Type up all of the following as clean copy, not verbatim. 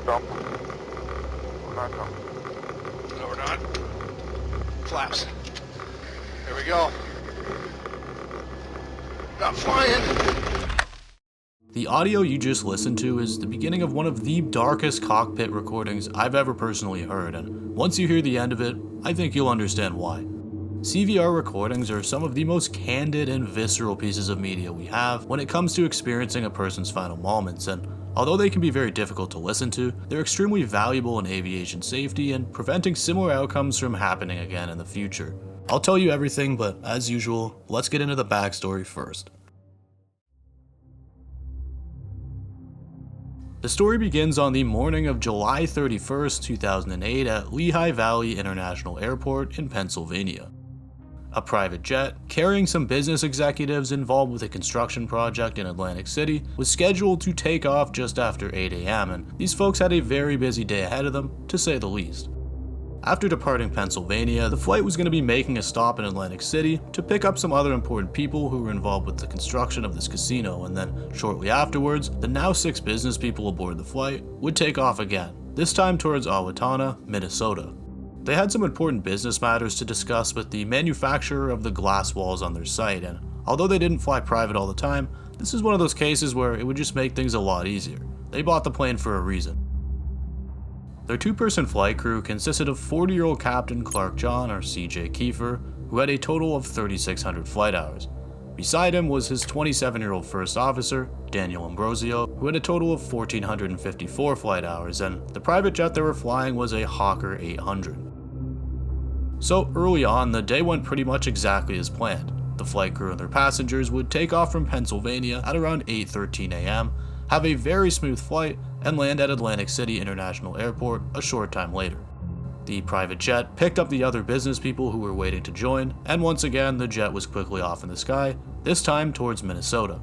dump. We're not dumping. No, we're not. Flaps. There we go. Not flying. The audio you just listened to is the beginning of one of the darkest cockpit recordings I've ever personally heard, and once you hear the end of it, I think you'll understand why. CVR recordings are some of the most candid and visceral pieces of media we have when it comes to experiencing a person's final moments, and although they can be very difficult to listen to, they're extremely valuable in aviation safety and preventing similar outcomes from happening again in the future. I'll tell you everything, but as usual, let's get into the backstory first. The story begins on the morning of July 31st, 2008 at Lehigh Valley International Airport in Pennsylvania. A private jet, carrying some business executives involved with a construction project in Atlantic City, was scheduled to take off just after 8 a.m. and these folks had a very busy day ahead of them, to say the least. After departing Pennsylvania, the flight was going to be making a stop in Atlantic City to pick up some other important people who were involved with the construction of this casino, and then shortly afterwards, the now 6 business people aboard the flight would take off again, this time towards Owatonna, Minnesota. They had some important business matters to discuss with the manufacturer of the glass walls on their site, and although they didn't fly private all the time, this is one of those cases where it would just make things a lot easier. They bought the plane for a reason. Their 2-person flight crew consisted of 40-year-old Captain Clark John, or CJ Kiefer, who had a total of 3,600 flight hours. Beside him was his 27-year-old first officer, Daniel Ambrosio, who had a total of 1,454 flight hours, and the private jet they were flying was a Hawker 800. So early on, the day went pretty much exactly as planned. The flight crew and their passengers would take off from Pennsylvania at around 8:13 a.m., have a very smooth flight, and land at Atlantic City International Airport a short time later. The private jet picked up the other business people who were waiting to join, and once again the jet was quickly off in the sky, this time towards Minnesota.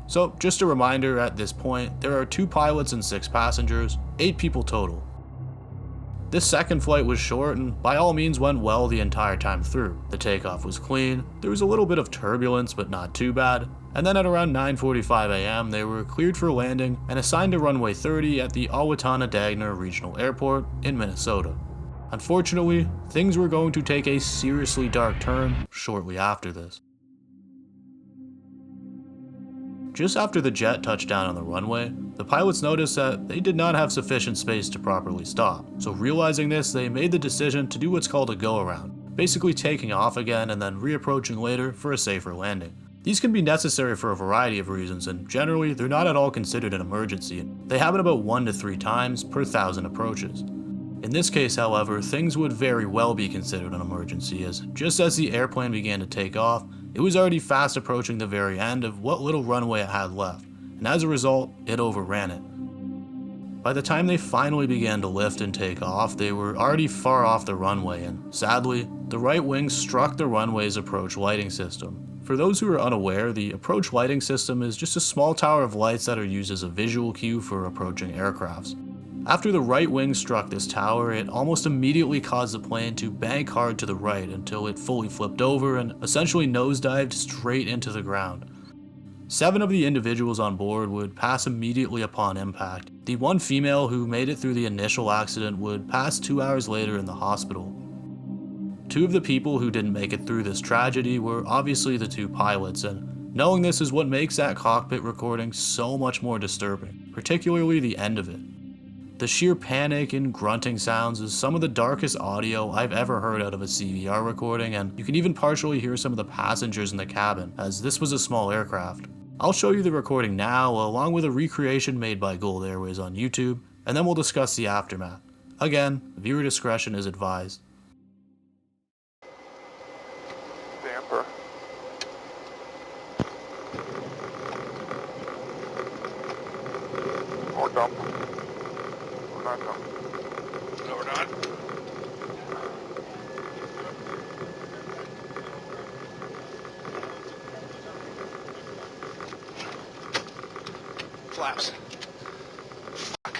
So just a reminder, at this point, there are 2 pilots and 6 passengers, 8 people total. This second flight was short and by all means went well the entire time through. The takeoff was clean, there was a little bit of turbulence but not too bad, and then at around 9:45 a.m. they were cleared for landing and assigned to runway 30 at the Owatonna-Dagner Regional Airport in Minnesota. Unfortunately, things were going to take a seriously dark turn shortly after this. Just after the jet touched down on the runway, the pilots noticed that they did not have sufficient space to properly stop, so realizing this, they made the decision to do what's called a go-around, basically taking off again and then reapproaching later for a safer landing. These can be necessary for a variety of reasons, and generally, they're not at all considered an emergency, and they happen about 1 to 3 times per 1,000 approaches. In this case, however, things would very well be considered an emergency, as just as the airplane began to take off, it was already fast approaching the very end of what little runway it had left, and as a result, it overran it. By the time they finally began to lift and take off, they were already far off the runway, and sadly, the right wing struck the runway's approach lighting system. For those who are unaware, the approach lighting system is just a small tower of lights that are used as a visual cue for approaching aircrafts. After the right wing struck this tower, it almost immediately caused the plane to bank hard to the right until it fully flipped over and essentially nosedived straight into the ground. 7 of the individuals on board would pass immediately upon impact. The 1 female who made it through the initial accident would pass 2 hours later in the hospital. 2 of the people who didn't make it through this tragedy were obviously the 2 pilots, and knowing this is what makes that cockpit recording so much more disturbing, particularly the end of it. The sheer panic and grunting sounds is some of the darkest audio I've ever heard out of a CVR recording, and you can even partially hear some of the passengers in the cabin, as this was a small aircraft. I'll show you the recording now, along with a recreation made by Gold Airways on YouTube, and then we'll discuss the aftermath. Again, viewer discretion is advised. Damper. More dump. We're not dumping. No, we're not. Flaps. Fuck.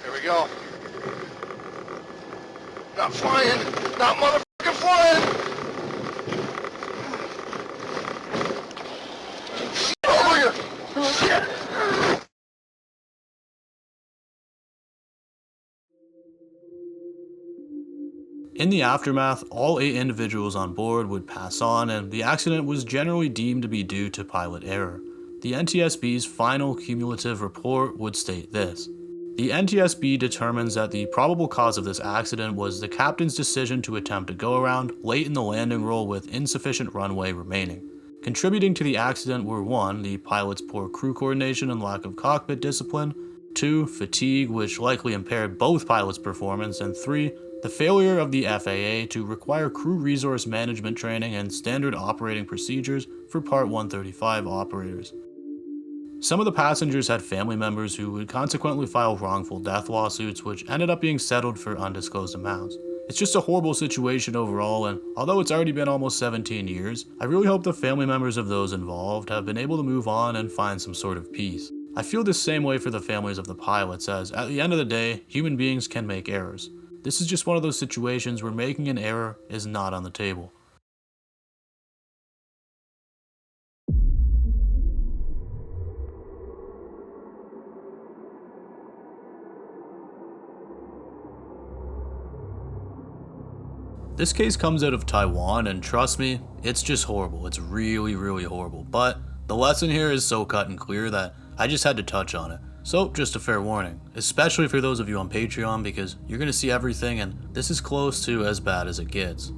There we go. Not flying. Not motherfucking flying. In the aftermath, all 8 individuals on board would pass on, and the accident was generally deemed to be due to pilot error. The NTSB's final cumulative report would state this. The NTSB determines that the probable cause of this accident was the captain's decision to attempt a go-around late in the landing roll with insufficient runway remaining. Contributing to the accident were 1. The pilot's poor crew coordination and lack of cockpit discipline, 2. Fatigue, which likely impaired both pilots' performance, and 3. The failure of the FAA to require crew resource management training and standard operating procedures for Part 135 operators. Some of the passengers had family members who would consequently file wrongful death lawsuits, which ended up being settled for undisclosed amounts. It's just a horrible situation overall, and although it's already been almost 17 years, I really hope the family members of those involved have been able to move on and find some sort of peace. I feel the same way for the families of the pilots, as at the end of the day, human beings can make errors. This is just one of those situations where making an error is not on the table. This case comes out of Taiwan, and trust me, it's just horrible. It's really, really horrible. But the lesson here is so cut and clear that I just had to touch on it. So, just a fair warning, especially for those of you on Patreon, because you're going to see everything, and this is close to as bad as it gets.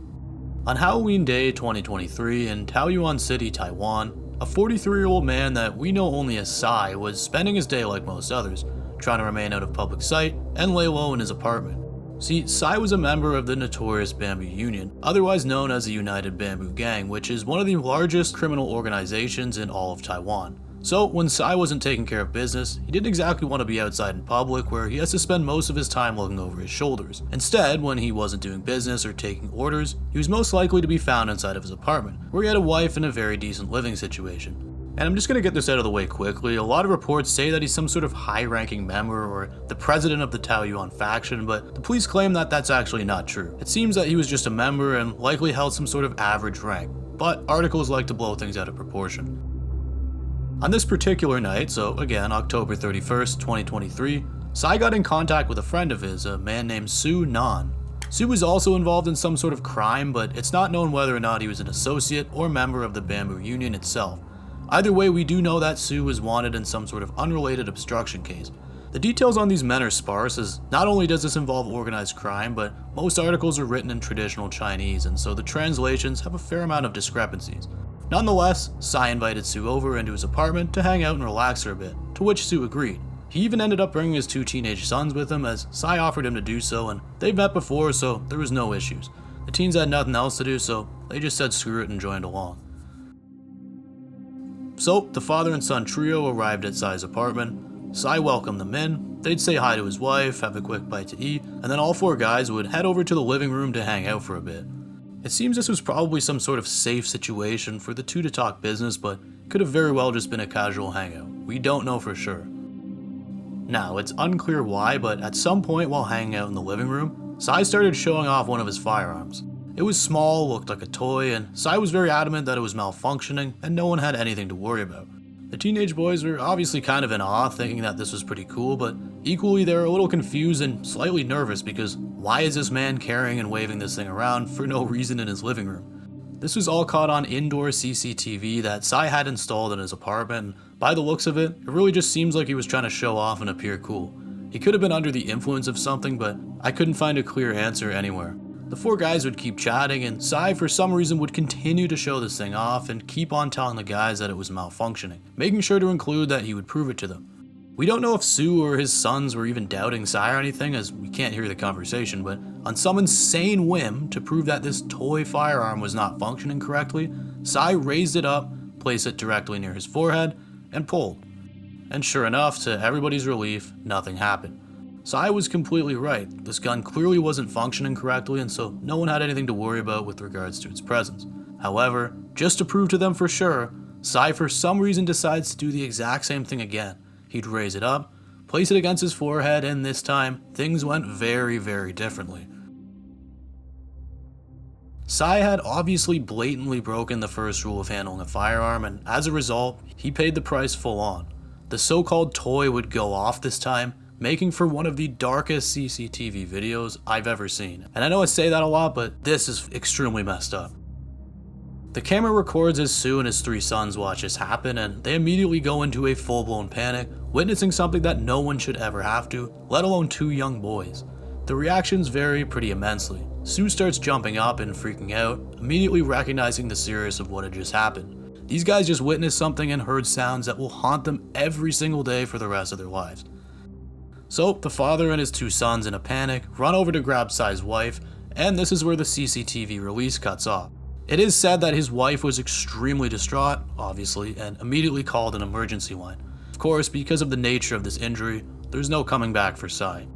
On Halloween Day 2023 in Taoyuan City, Taiwan, a 43-year-old man that we know only as Sai was spending his day like most others, trying to remain out of public sight and lay low in his apartment. See, Sai was a member of the notorious Bamboo Union, otherwise known as the United Bamboo Gang, which is one of the largest criminal organizations in all of Taiwan. So, when Sai wasn't taking care of business, he didn't exactly want to be outside in public where he has to spend most of his time looking over his shoulders. Instead, when he wasn't doing business or taking orders, he was most likely to be found inside of his apartment, where he had a wife and a very decent living situation. And I'm just going to get this out of the way quickly. A lot of reports say that he's some sort of high-ranking member or the president of the Taoyuan faction, but the police claim that that's actually not true. It seems that he was just a member and likely held some sort of average rank, but articles like to blow things out of proportion. On this particular night, so again, October 31st, 2023, Sai got in contact with a friend of his, a man named Su Nan. Su was also involved in some sort of crime, but it's not known whether or not he was an associate or member of the Bamboo Union itself. Either way, we do know that Su was wanted in some sort of unrelated obstruction case. The details on these men are sparse, as not only does this involve organized crime, but most articles are written in traditional Chinese, and so the translations have a fair amount of discrepancies. Nonetheless, Sai invited Su over into his apartment to hang out and relax for a bit, to which Su agreed. He even ended up bringing his 2 teenage sons with him, as Sai offered him to do so, and they've met before, so there was no issues. The teens had nothing else to do, so they just said screw it and joined along. So, the father and son trio arrived at Sai's apartment. Sai welcomed them in, they'd say hi to his wife, have a quick bite to eat, and then all 4 guys would head over to the living room to hang out for a bit. It seems this was probably some sort of safe situation for the 2 to talk business, but could have very well just been a casual hangout. We don't know for sure. Now, it's unclear why, but at some point while hanging out in the living room, Sai started showing off one of his firearms. It was small, looked like a toy, and Sai was very adamant that it was malfunctioning and no one had anything to worry about. The teenage boys were obviously kind of in awe, thinking that this was pretty cool, but equally they were a little confused and slightly nervous because why is this man carrying and waving this thing around for no reason in his living room? This was all caught on indoor CCTV that Sai had installed in his apartment, and by the looks of it, it really just seems like he was trying to show off and appear cool. He could have been under the influence of something, but I couldn't find a clear answer anywhere. The 4 guys would keep chatting, and Sai for some reason would continue to show this thing off and keep on telling the guys that it was malfunctioning, making sure to include that he would prove it to them. We don't know if Su or his sons were even doubting Sai or anything, as we can't hear the conversation, but on some insane whim to prove that this toy firearm was not functioning correctly, Sai raised it up, placed it directly near his forehead, and pulled. And sure enough, to everybody's relief, nothing happened. Sai was completely right. This gun clearly wasn't functioning correctly, and so no one had anything to worry about with regards to its presence. However, just to prove to them for sure, Sai for some reason decides to do the exact same thing again. He'd raise it up, place it against his forehead, and this time, things went very, very differently. Sai had obviously blatantly broken the first rule of handling a firearm, and as a result, he paid the price full on. The so-called toy would go off this time, making for one of the darkest CCTV videos I've ever seen. And I know I say that a lot, but this is extremely messed up. The camera records as soon as three sons watch this happen, and they immediately go into a full-blown panic, witnessing something that no one should ever have to, let alone two young boys. The reactions vary pretty immensely. Sue starts jumping up and freaking out, immediately recognizing the seriousness of what had just happened. These guys just witnessed something and heard sounds that will haunt them every single day for the rest of their lives. So, the father and his two sons in a panic run over to grab Sai's wife, and this is where the CCTV release cuts off. It is said that his wife was extremely distraught, obviously, and immediately called an emergency line. Of course, because of the nature of this injury, there's no coming back for Sai.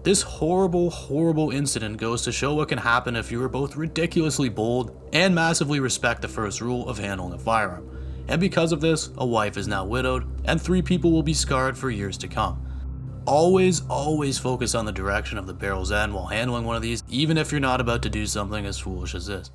This horrible incident goes to show what can happen if you are both ridiculously bold and massively respect the first rule of handling a firearm. And because of this, a wife is now widowed, and 3 people will be scarred for years to come. Always focus on the direction of the barrel's end while handling one of these, even if you're not about to do something as foolish as this.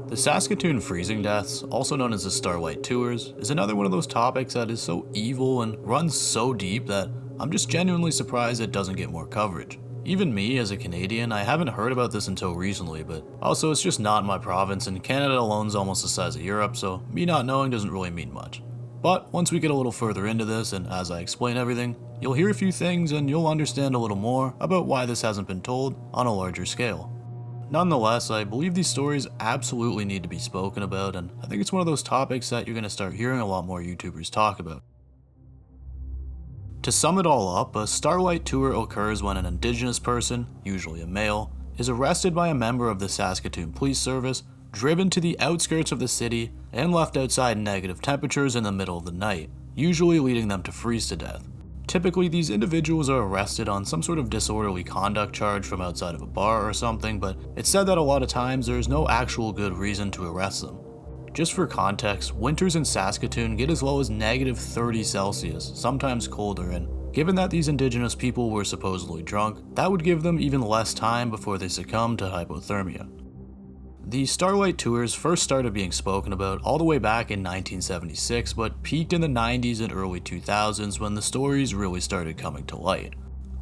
The Saskatoon freezing deaths, also known as the Starlight Tours, is another one of those topics that is so evil and runs so deep that I'm just genuinely surprised it doesn't get more coverage. Even me, as a Canadian, I haven't heard about this until recently, but also it's just not my province, and Canada alone is almost the size of Europe, so me not knowing doesn't really mean much. But once we get a little further into this, and as I explain everything, you'll hear a few things and you'll understand a little more about why this hasn't been told on a larger scale. Nonetheless, I believe these stories absolutely need to be spoken about, and I think it's one of those topics that you're going to start hearing a lot more YouTubers talk about. To sum it all up, a Starlight Tour occurs when an Indigenous person, usually a male, is arrested by a member of the Saskatoon Police Service, driven to the outskirts of the city, and left outside in negative temperatures in the middle of the night, usually leading them to freeze to death. Typically, these individuals are arrested on some sort of disorderly conduct charge from outside of a bar or something, but it's said that a lot of times there is no actual good reason to arrest them. Just for context, winters in Saskatoon get as low as -30 Celsius, sometimes colder, and given that these Indigenous people were supposedly drunk, that would give them even less time before they succumb to hypothermia. The Starlight Tours first started being spoken about all the way back in 1976, but peaked in the 90s and early 2000s when the stories really started coming to light.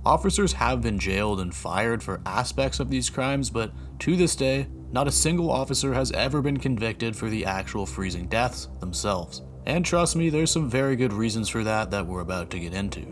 Officers have been jailed and fired for aspects of these crimes, but to this day, not a single officer has ever been convicted for the actual freezing deaths themselves. And trust me, there's some very good reasons for that we're about to get into.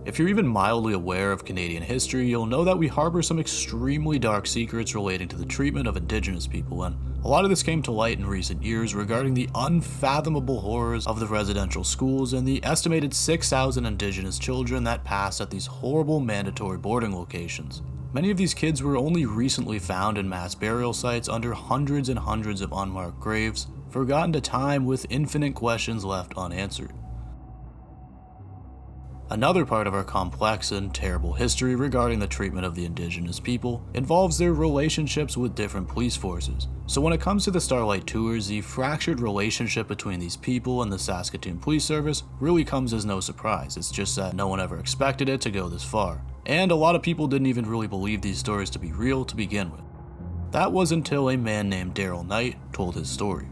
If you're even mildly aware of Canadian history, you'll know that we harbor some extremely dark secrets relating to the treatment of Indigenous people, and a lot of this came to light in recent years regarding the unfathomable horrors of the residential schools and the estimated 6,000 Indigenous children that passed at these horrible mandatory boarding locations. Many of these kids were only recently found in mass burial sites under hundreds and hundreds of unmarked graves, forgotten to time with infinite questions left unanswered. Another part of our complex and terrible history regarding the treatment of the Indigenous people involves their relationships with different police forces. So when it comes to the Starlight Tours, the fractured relationship between these people and the Saskatoon Police Service really comes as no surprise. It's just that no one ever expected it to go this far. And a lot of people didn't even really believe these stories to be real to begin with. That was until a man named Daryl Knight told his story.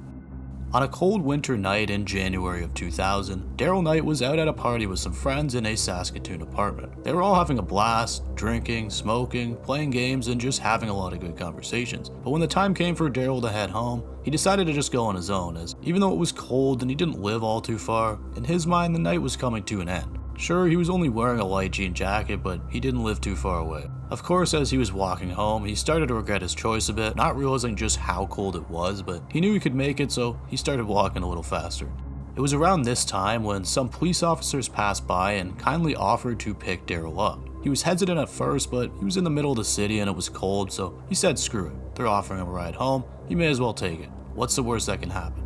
On a cold winter night in January of 2000, Daryl Knight was out at a party with some friends in a Saskatoon apartment. They were all having a blast, drinking, smoking, playing games, and just having a lot of good conversations. But when the time came for Daryl to head home, he decided to just go on his own, as even though it was cold and he didn't live all too far, in his mind the night was coming to an end. Sure, he was only wearing a light jean jacket, but he didn't live too far away. Of course, as he was walking home, he started to regret his choice a bit, not realizing just how cold it was, but he knew he could make it, so he started walking a little faster. It was around this time when some police officers passed by and kindly offered to pick Daryl up. He was hesitant at first, but he was in the middle of the city and it was cold, so he said screw it. They're offering him a ride home, he may as well take it. What's the worst that can happen?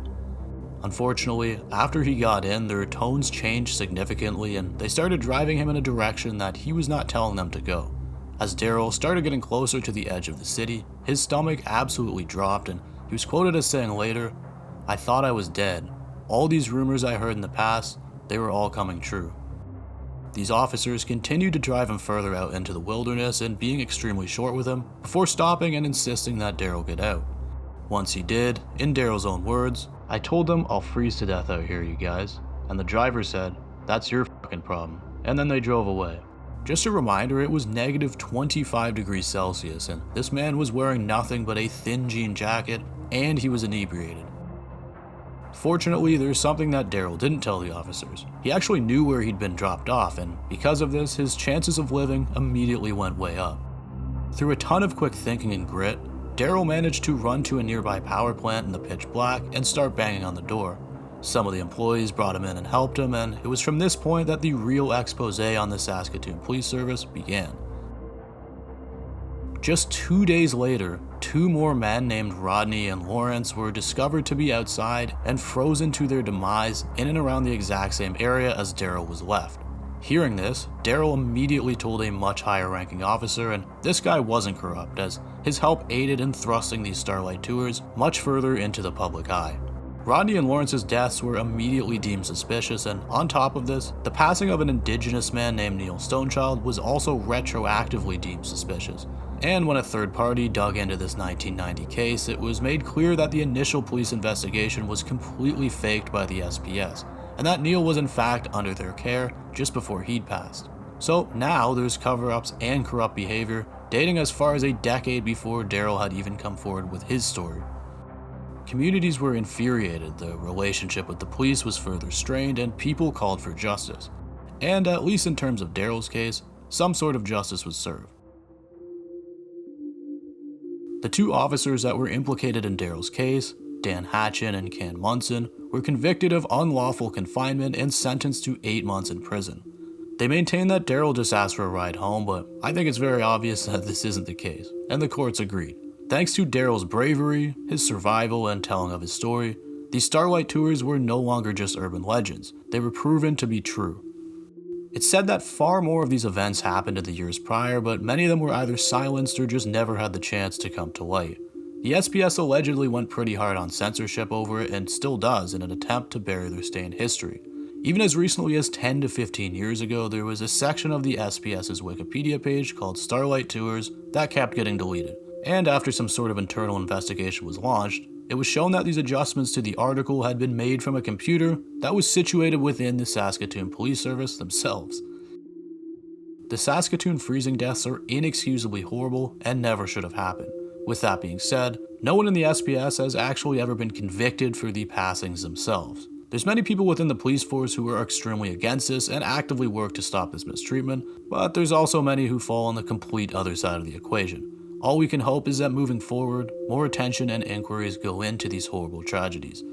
Unfortunately, after he got in, their tones changed significantly and they started driving him in a direction that he was not telling them to go. As Daryl started getting closer to the edge of the city, his stomach absolutely dropped and he was quoted as saying later, "I thought I was dead. All these rumors I heard in the past, they were all coming true." These officers continued to drive him further out into the wilderness and being extremely short with him, before stopping and insisting that Daryl get out. Once he did, in Daryl's own words, "I told them I'll freeze to death out here, you guys," and the driver said, "That's your fucking problem," and then they drove away. Just a reminder, it was negative 25 degrees Celsius, and this man was wearing nothing but a thin jean jacket, and he was inebriated. Fortunately, there's something that Daryl didn't tell the officers. He actually knew where he'd been dropped off, and because of this, his chances of living immediately went way up. Through a ton of quick thinking and grit, Daryl managed to run to a nearby power plant in the pitch black and start banging on the door. Some of the employees brought him in and helped him, and it was from this point that the real expose on the Saskatoon Police Service began. Just 2 days later, 2 more men named Rodney and Lawrence were discovered to be outside and frozen to their demise in and around the exact same area as Daryl was left. Hearing this, Daryl immediately told a much higher ranking officer, and this guy wasn't corrupt, as his help aided in thrusting these Starlight Tours much further into the public eye. Rodney and Lawrence's deaths were immediately deemed suspicious, and on top of this, the passing of an indigenous man named Neil Stonechild was also retroactively deemed suspicious. And when a third party dug into this 1990 case, it was made clear that the initial police investigation was completely faked by the SPS, and that Neil was in fact under their care just before he'd passed. So now there's cover-ups and corrupt behavior dating as far as a decade before Daryl had even come forward with his story. Communities were infuriated, the relationship with the police was further strained, and people called for justice. And at least in terms of Daryl's case, some sort of justice was served. The 2 officers that were implicated in Daryl's case, Dan Hatchin and Ken Munson, were convicted of unlawful confinement and sentenced to 8 months in prison. They maintain that Daryl just asked for a ride home, but I think it's very obvious that this isn't the case, and the courts agreed. Thanks to Daryl's bravery, his survival, and telling of his story, these Starlight Tours were no longer just urban legends. They were proven to be true. It's said that far more of these events happened in the years prior, but many of them were either silenced or just never had the chance to come to light. The SPS allegedly went pretty hard on censorship over it, and still does, in an attempt to bury their stained history. Even as recently as 10 to 15 years ago, there was a section of the SPS's Wikipedia page called Starlight Tours that kept getting deleted. And after some sort of internal investigation was launched, it was shown that these adjustments to the article had been made from a computer that was situated within the Saskatoon Police Service themselves. The Saskatoon freezing deaths are inexcusably horrible and never should have happened. With that being said, no one in the SPS has actually ever been convicted for the passings themselves. There's many people within the police force who are extremely against this and actively work to stop this mistreatment, but there's also many who fall on the complete other side of the equation. All we can hope is that moving forward, more attention and inquiries go into these horrible tragedies.